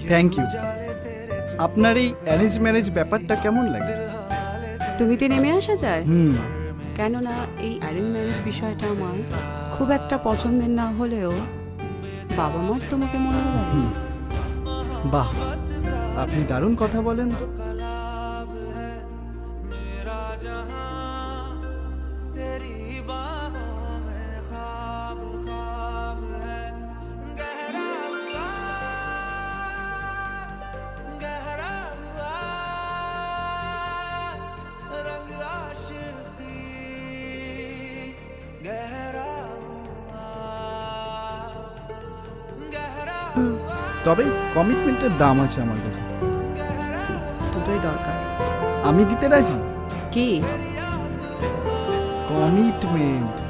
Thank you. আপনার এই arrange marriage ব্যাপারটা কেমন লাগে? তুমিতে নেমে আসা যায়, হুম। কেননা এই অ্যারেঞ্জ ম্যারেজ বিষয়টা আমার খুব একটা পছন্দের না হলেও বাবা মার তোমাকে মনে লাগে। বাহ, আপনি দারুণ কথা বলেন তো। তবে কমিটমেন্টের দাম আছে আমার কাছে। দুটোই দরকার। আমি দিতে রাজি। কি? কমিটমেন্ট।